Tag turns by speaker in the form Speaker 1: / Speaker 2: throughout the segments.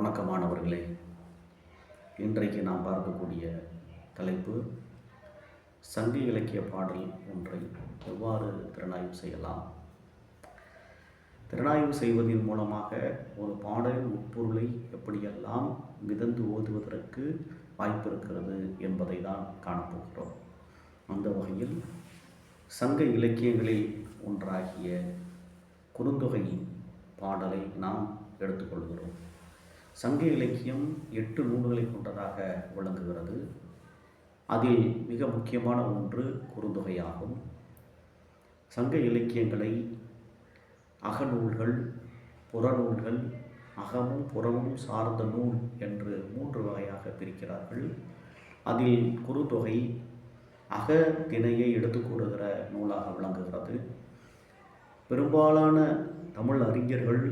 Speaker 1: வணக்கமானவர்களே, இன்றைக்கு நாம் பார்க்கக்கூடிய தலைப்பு சங்க இலக்கிய பாடல் ஒன்றை எவ்வாறு திறனாய்வு செய்யலாம். திறனாய்வு செய்வதன் மூலமாக ஒரு பாடலின் உட்பொருளை எப்படியெல்லாம் மிதந்து ஓதுவதற்கு வாய்ப்பு இருக்கிறது என்பதை தான் காணப்போகிறோம். அந்த வகையில் சங்க இலக்கியங்களில் ஒன்றாகிய குறுந்தொகை பாடலை நாம் எடுத்துக்கொள்கிறோம். சங்க இலக்கியம் 8 நூல்களை கொண்டதாக விளங்குகிறது. அதில் மிக முக்கியமான ஒன்று குறுந்தொகையாகும். சங்க இலக்கியங்களை அகநூல்கள், புறநூல்கள், அகமும் புறமும் சார்ந்த நூல் என்று 3 வகையாக பிரிக்கிறார்கள். அதில் குறுந்தொகை அக திணையை எடுத்து கூறுகிற நூலாக விளங்குகிறது. பெரும்பாலான தமிழ் அறிஞர்கள்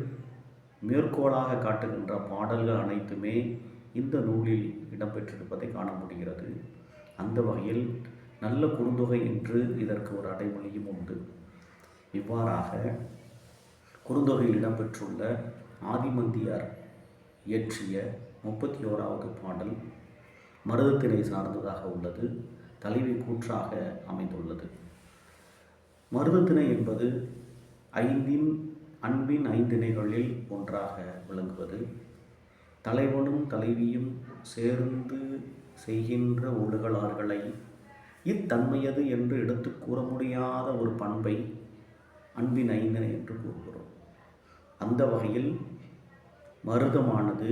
Speaker 1: மேற்கோளாக காட்டுகின்ற பாடல்கள் அனைத்துமே இந்த நூலில் இடம்பெற்றிருப்பதை காண முடிகிறது. அந்த வகையில் நல்ல குறுந்தொகை என்று இதற்கு ஒரு அடைமொழியும் உண்டு. இவ்வாறாக குறுந்தொகையில் இடம்பெற்றுள்ள ஆதிமந்தியார் இயற்றிய 31வது பாடல் மருதத்திணை சார்ந்ததாக உள்ளது. தலைவி கூற்றாக அமைந்துள்ளது. மருதத்திணை என்பது அன்பின் 5 திணைகளில் ஒன்றாக விளங்குவது. தலைவனும் தலைவியும் சேர்ந்து செய்கின்ற ஒழுகலார்களை இத்தன்மையது என்று எடுத்து கூற முடியாத ஒரு பண்பை அன்பின் 5 திணை என்று கூறுகிறோம். அந்த வகையில் மருதமானது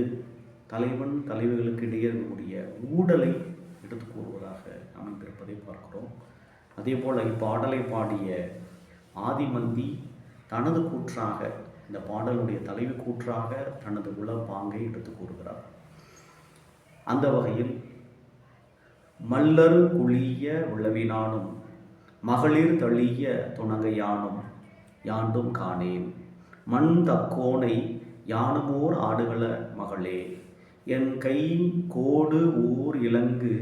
Speaker 1: தலைவன் தலைவிகளுக்கு இடையே இருக்கக்கூடிய ஊடலை எடுத்து கூறுவதாக அமைந்திருப்பதை பார்க்கிறோம். அதேபோல் இப்பாடலை பாடிய ஆதிமந்தி தனது கூற்றாக, இந்த பாடலுடைய தலைவி கூற்றாக தனது பாங்கை எடுத்து கூறுகிறார். அந்த வகையில் மல்லர் குளிய உளவினானும் மகளிர் தளிய துணங்கையானும் யாண்டும் காணேன் மண் தக்கோனை யானுமோர் ஆடுகள மகளே என் கை கோடு ஓர் இலங்கு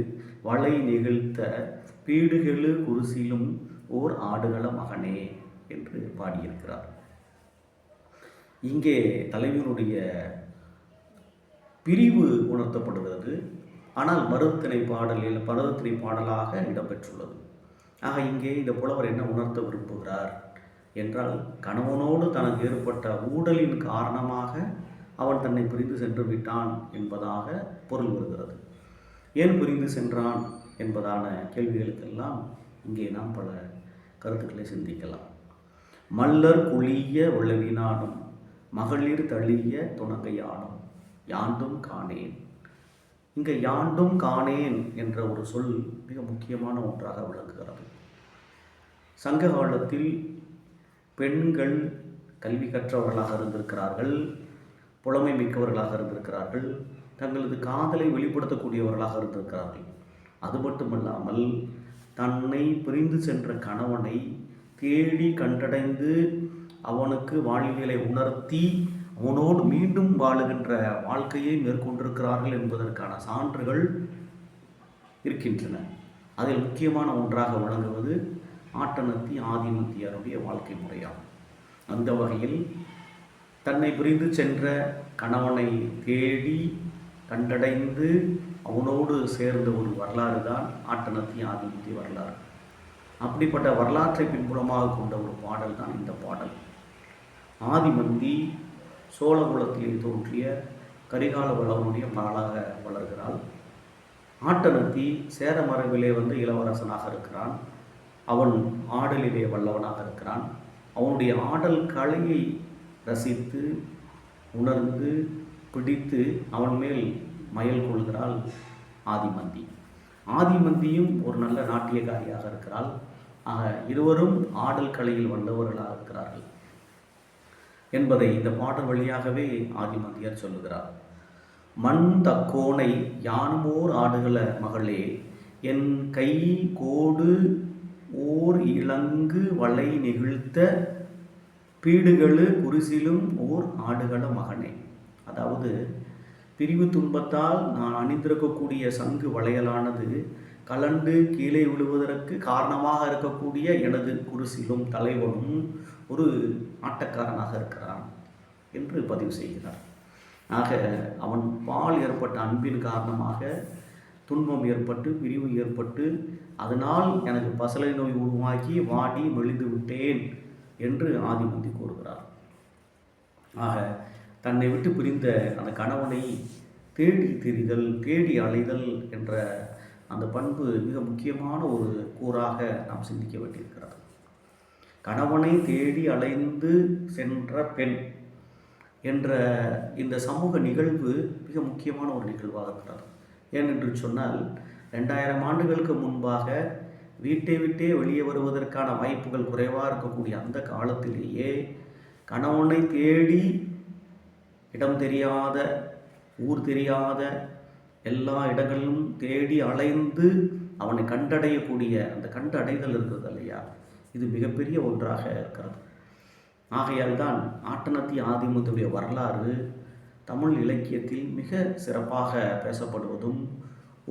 Speaker 1: வளை நெகிழ்த்த பீடுகெழு குருசிலும் ஓர் ஆடுகள மகனே என்று பாடியிருக்கிறார். இங்கே தலைவனுடைய பிரிவு உணர்த்தப்படுகிறது. ஆனால் மருதத்திணை பாடலாக இடம்பெற்றுள்ளது. ஆக இங்கே இந்த புலவர் என்ன உணர்த்த விரும்புகிறார் என்றால், கணவனோடு தனக்கு ஏற்பட்ட ஊடலின் காரணமாக அவன் தன்னை பிரிந்து சென்று விட்டான் என்பதாக பொருள் வருகிறது. ஏன் பிரிந்து சென்றான் என்பதான கேள்விகளுக்கெல்லாம் இங்கே நாம் பல கருத்துக்களை சிந்திக்கலாம். மல்லர் குளிய உளவினானும் மகளிர் தளிய துணங்கையானும் யாண்டும் காணேன். இங்கே யாண்டும் காணேன் என்ற ஒரு சொல் மிக முக்கியமான ஒன்றாக விளங்குகிறது. சங்க காலத்தில் பெண்கள் கல்வி கற்றவர்களாக இருந்திருக்கிறார்கள், புலமை மிக்கவர்களாக இருந்திருக்கிறார்கள், தங்களது காதலை வெளிப்படுத்தக்கூடியவர்களாக இருந்திருக்கிறார்கள். அது மட்டுமல்லாமல் தன்னை பிரிந்து சென்ற கணவனை தேடி கண்டடைந்து அவனுக்கு வாழ்வியலை உணர்த்தி அவனோடு மீண்டும் வாழுகின்ற வாழ்க்கையை மேற்கொண்டிருக்கிறார்கள் என்பதற்கான சான்றுகள் இருக்கின்றன. அதில் முக்கியமான ஒன்றாக விளங்குவது ஆட்டனத்தி ஆதிமந்தியாருடைய வாழ்க்கை முறையாகும். அந்த வகையில் தன்னை பிரிந்து சென்ற கணவனை தேடி கண்டடைந்து அவனோடு சேர்ந்த ஒரு வரலாறு தான் ஆட்டனத்தி ஆதிமந்தி வரலாறு. அப்படிப்பட்ட வரலாற்றை பின்புலமாக கொண்ட ஒரு பாடல் தான் இந்த பாடல். ஆதிமந்தி சோழகுலத்திலே தோன்றிய கரிகால வளவனுடைய மகளாக வளர்கிறாள். ஆட்டனத்தி சேர மரபிலே இளவரசனாக இருக்கிறான். அவன் ஆடலிலே வல்லவனாக இருக்கிறான். அவனுடைய ஆடல் கலையை ரசித்து உணர்ந்து பிடித்து அவன் மேல் மயல் கொள்கிறாள் ஆதிமந்தி. ஆதிமந்தியும் ஒரு நல்ல நாட்டியக்காரியாக இருக்கிறாள். ஆக இருவரும் ஆடல் கலையில் வல்லவர்களாக இருக்கிறார்கள் என்பதை இந்த பாடல் வழியாகவே ஆதிமந்தியார் சொல்லுகிறார். மண் தக்கோனை யானுமோர் ஆடுகள மகளே என் கை கோடு ஓர் இலங்கு வளை நெகிழ்த்த பீடுகளு குரிசிலும் ஓர் ஆடுகள மகனே. அதாவது பிரிவு துன்பத்தால் நான் அணிந்திருக்கக்கூடிய சங்கு வளையலானது கலண்டு கீழே விழுவதற்கு காரணமாக இருக்கக்கூடிய எனது குருசிலும் தலைவனும் ஒரு ஆட்டக்காரனாக இருக்கிறான் என்று பதிவு செய்கிறார். ஆக அவன் பால் ஏற்பட்ட அன்பின் காரணமாக துன்பம் ஏற்பட்டு பிரிவு ஏற்பட்டு அதனால் எனக்கு பசலை நோய் உருவாக்கி வாடி மெலிந்து விட்டேன் என்று ஆதிமந்தி கூறுகிறார். ஆக தன்னை விட்டு பிரிந்த அந்த கணவனை தேடி திரிதல், தேடி அலைதல் என்ற அந்த பண்பு மிக முக்கியமான ஒரு கூறாக நாம் சிந்திக்க வேண்டியிருக்கிறது. கணவனை தேடி அலைந்து சென்ற பெண் என்ற இந்த சமூக நிகழ்வு மிக முக்கியமான ஒரு நிகழ்வாக இருக்கிறது. ஏனென்று சொன்னால் 2000 ஆண்டுகளுக்கு முன்பாக வீட்டை விட்டே வெளியே வருவதற்கான வாய்ப்புகள் குறைவாக இருக்கக்கூடிய அந்த காலத்திலேயே கணவனை தேடி இடம் தெரியாத, ஊர் தெரியாத, எல்லா இடங்களிலும் தேடி அலைந்து அவனை கண்டடையக்கூடிய அந்த கண்டடைதல் இருக்கிறது இல்லையா, இது மிகப்பெரிய ஒன்றாக இருக்கிறது. ஆகையால் தான் ஆட்டனத்தி ஆதிமத்துடைய வரலாறு தமிழ் இலக்கியத்தில் மிக சிறப்பாக பேசப்படுவதும்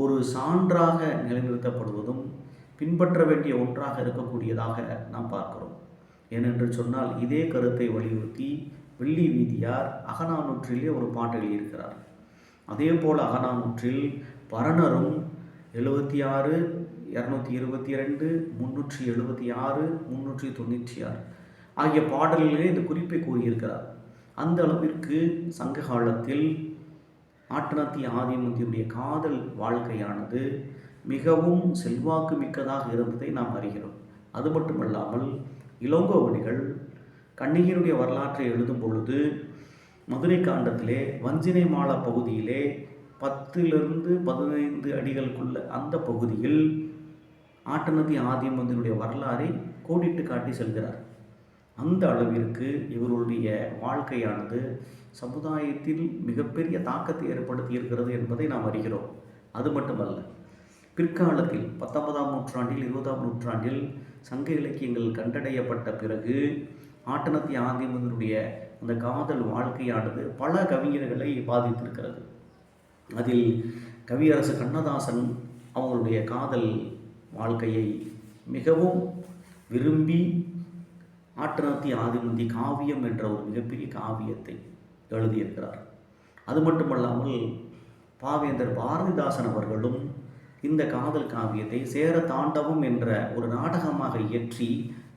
Speaker 1: ஒரு சான்றாக நிலைநிறுத்தப்படுவதும் பின்பற்ற வேண்டிய ஒன்றாக இருக்கக்கூடியதாக நாம் பார்க்கிறோம். ஏனென்று சொன்னால் இதே கருத்தை வலியுறுத்தி வெள்ளி வீதியார் அகநானூற்றிலே ஒரு பாட்டு எழுதியிருக்கிறார். அதே போல் அகநானூற்றில் பரணரும் 76, 222, 376, 396 ஆகிய பாடல்களிலே இந்த குறிப்பை கூறியிருக்கிறார். அந்த அளவிற்கு சங்க காலத்தில் ஆட்டனத்தி ஆதிமந்தியுடைய காதல் வாழ்க்கையானது மிகவும் செல்வாக்கு மிக்கதாக இருந்ததை நாம் அறிகிறோம். அது மட்டுமல்லாமல் இளங்கோவடிகள் கண்ணகியினுடைய வரலாற்றை எழுதும் பொழுது மதுரை காண்டத்திலே வஞ்சினை மாலை பகுதியிலே 10-15 அடிகளுக்குள்ள அந்த பகுதியில் ஆட்டனத்தி ஆதிமந்தியுடைய வரலாறை கோடிட்டு காட்டி செல்கிறார். அந்த அளவிற்கு இவருடைய வாழ்க்கையானது சமுதாயத்தில் மிகப்பெரிய தாக்கத்தை ஏற்படுத்தி இருக்கிறது என்பதை நாம் அறிகிறோம். அது மட்டுமல்ல, பிற்காலத்தில் 19ஆம் நூற்றாண்டில் 20ஆம் நூற்றாண்டில் சங்க இலக்கியங்கள் கண்டடையப்பட்ட பிறகு ஆட்டனத்தி ஆதிமந்தியுடைய அந்த காதல் வாழ்க்கையானது பல கவிஞர்களை பாதித்திருக்கிறது. அதில் கவியரசு கண்ணதாசன் அவங்களுடைய காதல் வாழ்க்கையை மிகவும் விரும்பி ஆட்டனத்தி ஆதிமந்தி காவியம் என்ற ஒரு மிகப்பெரிய காவியத்தை எழுதியிருக்கிறார். அது மட்டுமல்லாமல் பாவேந்தர் பாரதிதாசன் அவர்களும் இந்த காதல் காவியத்தை சேர தாண்டவம் என்ற ஒரு நாடகமாக இயற்றி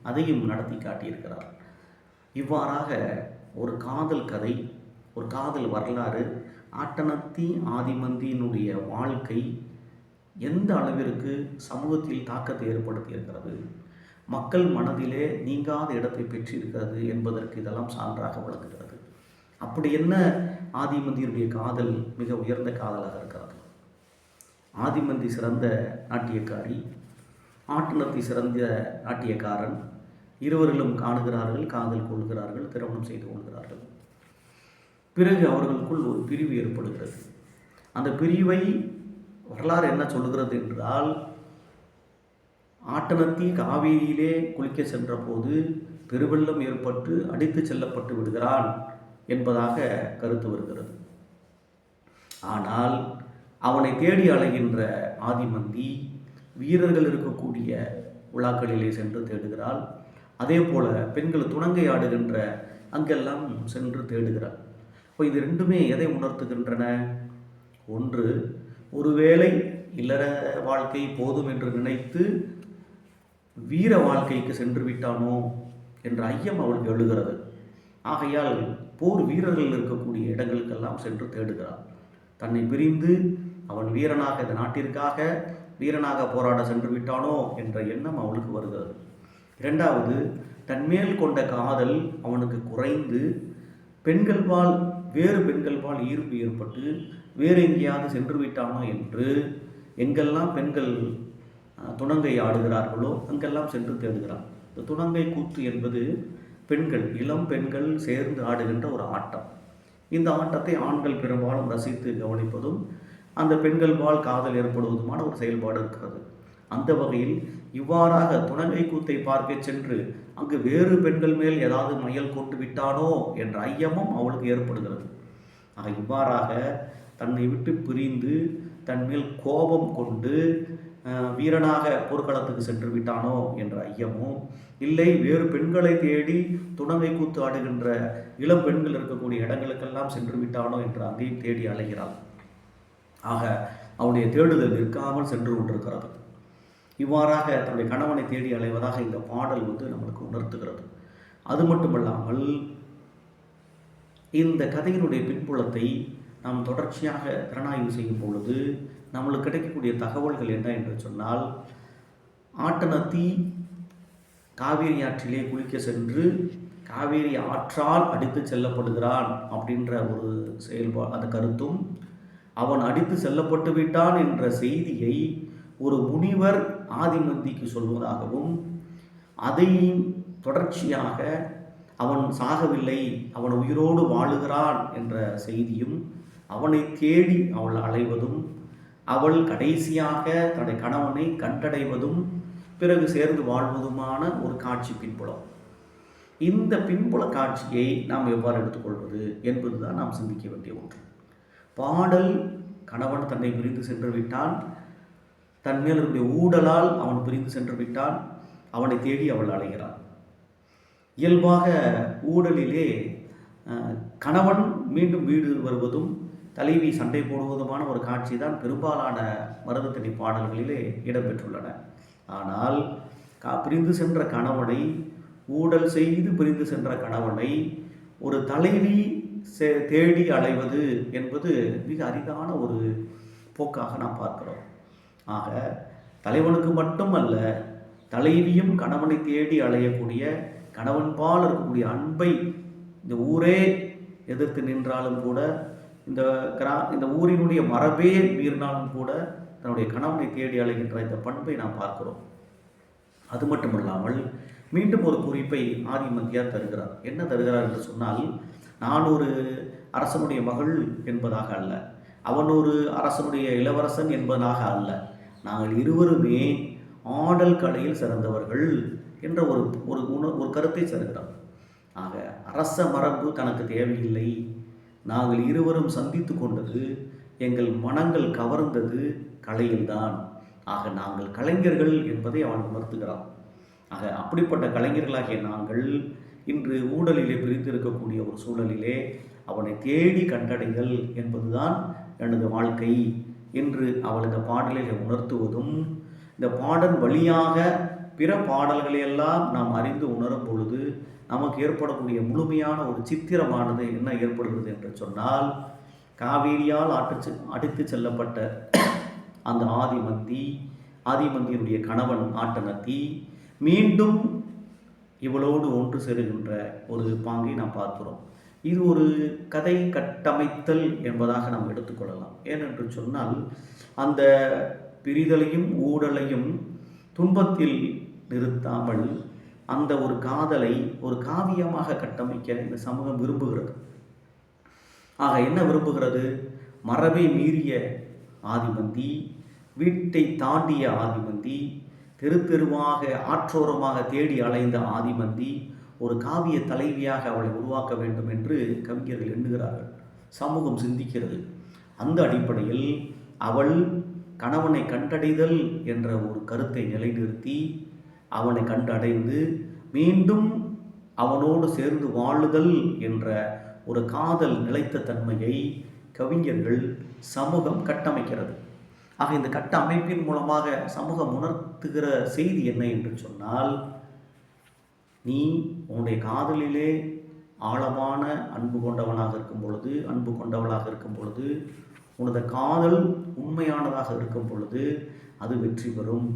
Speaker 1: அதையும் நடத்தி காட்டியிருக்கிறார். இவ்வாறாக ஒரு காதல் கதை, ஒரு காதல் வரலாறு, ஆட்டனத்தி ஆதிமந்தியினுடைய வாழ்க்கை எந்த அளவிற்கு சமூகத்தில் தாக்கத்தை ஏற்படுத்தி இருக்கிறது, மக்கள் மனதிலே நீங்காத இடத்தை பெற்றிருக்கிறது என்பதற்கு இதெல்லாம் சான்றாக விளங்குகிறது. அப்படி என்ன ஆதிமந்தியுடைய காதல் மிக உயர்ந்த காதலாக இருக்கிறது. ஆதிமந்தி சிறந்த நாட்டியக்காரி, ஆட்டனத்தி சிறந்த நாட்டியக்காரன், இருவரிலும் காணுகிறார்கள், காதல் கொள்கிறார்கள், திருமணம் செய்து கொள்கிறார்கள். பிறகு அவர்களுக்குள் ஒரு பிரிவு ஏற்படுகிறது. அந்த பிரிவை வரலாறு என்ன சொல்லுகிறது என்றால், ஆட்டனத்தி காவேரியிலே குளிக்க சென்ற போது பெருவெள்ளம் ஏற்பட்டு அடித்து செல்லப்பட்டு விடுகிறான் என்பதாக கருத்து வருகிறது. ஆனால் அவனை தேடி அலைகின்ற ஆதிமந்தி வீரர்கள் இருக்கக்கூடிய விழாக்களிலே சென்று தேடுகிறாள். அதே போல பெண்கள் துணங்கை ஆடுகின்ற அங்கெல்லாம் சென்று தேடுகிறாள். இப்போ இது ரெண்டுமே எதை உணர்த்துகின்றன? ஒன்று, ஒருவேளை இல்லற வாழ்க்கை போதும் என்று நினைத்து வீர வாழ்க்கைக்கு சென்று விட்டானோ என்ற ஐயம் அவளுக்கு எழுகிறது. ஆகையால் போர் வீரர்கள் இருக்கக்கூடிய இடங்களுக்கெல்லாம் சென்று தேடுகிறாள். தன்னை பிரிந்து அவன் வீரனாக இந்த நாட்டிற்காக வீரனாக போராட சென்று விட்டானோ என்ற எண்ணம் அவளுக்கு வருகிறது. இரண்டாவது, தன்மேல் கொண்ட காதல் அவனுக்கு குறைந்து வேறு பெண்கள்பால் ஈர்ப்பு ஏற்பட்டு வேறு எங்கேயாவது சென்று விட்டானோ என்று எங்கெல்லாம் பெண்கள் துணங்கை ஆடுகிறார்களோ அங்கெல்லாம் சென்று தேடுகிறான். இந்த துணங்கை கூத்து என்பது பெண்கள், இளம் பெண்கள் சேர்ந்து ஆடுகின்ற ஒரு ஆட்டம். இந்த ஆட்டத்தை ஆண்கள் பெரும்பாலும் ரசித்து கவனிப்பதும் அந்த பெண்கள்பால் காதல் ஏற்படுவதுமான ஒரு செயல்பாடு இருக்கிறது. அந்த வகையில் இவ்வாறாக துணங்கை கூத்தை பார்க்க சென்று அங்கு வேறு பெண்கள் மேல் ஏதாவது மையல் கொண்டு விட்டானோ என்ற ஐயமும் அவளுக்கு ஏற்படுகிறது. இவ்வாறாக தன்னை விட்டு பிரிந்து தன்மேல் கோபம் கொண்டு வீரனாக போர்க்களத்துக்கு சென்று விட்டானோ என்ற ஐயமும், இல்லை வேறு பெண்களை தேடி துணை கூத்து ஆடுகின்ற இளம் பெண்கள் இருக்கக்கூடிய இடங்களுக்கெல்லாம் சென்று விட்டானோ என்று அங்கேயும் தேடி அலைகிறாள். ஆக அவனுடைய தேடுதல் நிற்காமல் சென்று கொண்டிருக்கிறது. இவ்வாறாக தன்னுடைய கணவனை தேடி அலைவதாக இந்த பாடல் நம்மளுக்கு உணர்த்துகிறது. அது மட்டுமல்லாமல் இந்த கதையினுடைய பின்புலத்தை நாம் தொடர்ச்சியாக திறனாய்வு செய்யும் பொழுது நம்மளுக்கு கிடைக்கக்கூடிய தகவல்கள் என்ன என்று சொன்னால், ஆட்டனத்தி காவேரி ஆற்றிலே குளிக்க சென்று காவேரி ஆற்றால் அடித்து செல்லப்படுகிறான் அப்படின்ற ஒரு அந்த கருத்தும், அவன் அடித்து செல்லப்பட்டு விட்டான் என்ற செய்தியை ஒரு முனிவர் ஆதிமந்திக்கு சொல்வதாகவும், அதை தொடர்ச்சியாக அவன் சாகவில்லை, அவன் உயிரோடு வாழுகிறான் என்ற செய்தியும், அவனை தேடி அவள் அலைவதும், அவள் கடைசியாக தன்னுடைய கணவனை கண்டடைவதும் பிறகு சேர்ந்து வாழ்வதுமான ஒரு காட்சி பின்புலம். இந்த பின்புல காட்சியை நாம் எவ்வாறு எடுத்துக்கொள்வது என்பதுதான் நாம் சிந்திக்க வேண்டிய ஒன்று. பாடல் கணவன் தன்னை பிரிந்து சென்று விட்டான், தன் மேலுடைய ஊடலால் அவன் பிரிந்து சென்று விட்டான், அவனை தேடி அவள் அலைகிறான். இயல்பாக ஊடலிலே கணவன் மீண்டும் வீடு வருவதும் தலைவி சண்டை போடுவதுமான ஒரு காட்சி தான் பெரும்பாலான மருதத்தடி பாடல்களிலே இடம்பெற்றுள்ளன. ஆனால் பிரிந்து சென்ற கணவனை, ஊடல் செய்து பிரிந்து சென்ற கணவனை ஒரு தலைவி தேடி அலைவது என்பது மிக அரிதான ஒரு போக்காக நாம் பார்க்கிறோம். ஆக தலைவனுக்கு மட்டுமல்ல, தலைவியும் கணவனை தேடி அலையக்கூடிய, கணவன்பால் இருக்கக்கூடிய அன்பை இந்த ஊரே எதிர்த்து நின்றாலும் கூட, இந்த ஊரினுடைய மரபே மீறினாலும் கூட தன்னுடைய கணவனை தேடி அலைகின்ற இந்த பண்பை நாம் பார்க்கிறோம். அது மட்டுமல்லாமல் மீண்டும் ஒரு குறிப்பை ஆதிமந்தியார் தருகிறார். என்ன தருகிறார் என்று சொன்னால், நான் ஒரு அரசனுடைய மகள் என்பதாக அல்ல, அவன் ஒரு அரசனுடைய இளவரசன் என்பதாக அல்ல, நாங்கள் இருவருமே ஆடல் கலையில் சிறந்தவர்கள் என்ற ஒரு கருத்தை தருகிறார். ஆக அரச மரபு தனக்கு தேவையில்லை, நாங்கள் இருவரும் சந்தித்து கொண்டது, எங்கள் மனங்கள் கவர்ந்தது கலையில்தான். ஆக நாங்கள் கலைஞர்கள் என்பதை அவன் உணர்த்துகிறான். ஆக அப்படிப்பட்ட கலைஞர்களாகிய நாங்கள் இன்று ஊடலிலே பிரிந்திருக்கக்கூடிய ஒரு சூழலிலே அவனை தேடி கண்டடைதல் என்பதுதான் எனது வாழ்க்கை என்று அவள் இந்த பாடலில் உணர்த்துவதும், இந்த பாடல் வழியாக பிற பாடல்களையெல்லாம் நாம் அறிந்து உணரும் பொழுது நமக்கு ஏற்படக்கூடிய முழுமையான ஒரு சித்திரமானது என்ன ஏற்படுகிறது என்று சொன்னால், காவேரியால் அடித்து செல்லப்பட்ட அந்த ஆதிமந்தியினுடைய கணவன் ஆட்டனத்தி மீண்டும் இவளோடு ஒன்று சேருகின்ற ஒரு பாங்கை நாம் பார்க்கிறோம். இது ஒரு கதை கட்டமைத்தல் என்பதாக நாம் எடுத்துக்கொள்ளலாம். ஏனென்று சொன்னால், அந்த பிரிதலையும் ஊடலையும் துன்பத்தில் நிறுத்தாமல் அந்த ஒரு காதலை ஒரு காவியமாக கட்டமைக்க இந்த சமூகம் விரும்புகிறது. ஆக என்ன விரும்புகிறது? மரபை மீறிய ஆதிமந்தி, வீட்டை தாண்டிய ஆதிமந்தி, தெரு தெருவாக ஆற்றோரமாக தேடி அலைந்த ஆதிமந்தி ஒரு காவிய தலைவியாக அவளை உருவாக்க வேண்டும் என்று கவிஞர்கள் எண்ணுகிறார்கள், சமூகம் சிந்திக்கிறது. அந்த அடிப்படையில் அவள் கணவனை கண்டடைதல் என்ற ஒரு கருத்தை நிலைநிறுத்தி அவனை கண்டடைந்து மீண்டும் அவனோடு சேர்ந்து வாழுதல் என்ற ஒரு காதல் நிலைத்த தன்மையை கவிஞர்கள் சமூகம் கட்டமைக்கிறது. ஆக இந்த கட்ட அமைப்பின் மூலமாக சமூகம் உணர்த்துகிற செய்தி என்ன என்று சொன்னால், நீ உன்னுடைய காதலிலே ஆழமான அன்பு கொண்டவனாக இருக்கும் பொழுது, அன்பு கொண்டவளாக இருக்கும் பொழுது, உனது காதல் உண்மையானதாக இருக்கும் பொழுது அது வெற்றி பெறும்.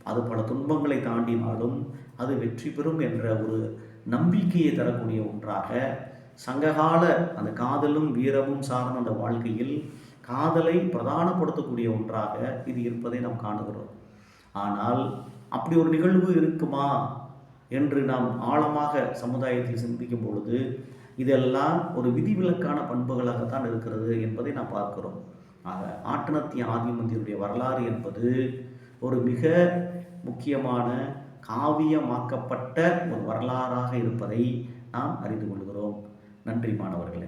Speaker 1: அது பல துன்பங்களை தாண்டினாலும் அது வெற்றி பெறும் என்ற ஒரு நம்பிக்கையை தரக்கூடிய ஒன்றாக சங்ககால அந்த காதலும் வீரமும் சார்ந்த அந்த வாழ்க்கையில் காதலை பிரதானப்படுத்தக்கூடிய ஒன்றாக இது இருப்பதை நாம் காணுகிறோம். ஆனால் அப்படி ஒரு நிகழ்வு இருக்குமா என்று நாம் ஆழமாக சமுதாயத்தில் சிந்திக்கும் பொழுது இதெல்லாம் ஒரு விதிவிலக்கான பண்புகளாகத்தான் இருக்கிறது என்பதை நாம் பார்க்கிறோம். ஆக ஆட்டனத்தி ஆதிமந்தியுடைய வரலாறு என்பது ஒரு மிக முக்கியமான காவியமாக்கப்பட்ட ஒரு வரலாறாக இருப்பதை நாம் அறிந்து கொள்கிறோம். நன்றி மாணவர்களே.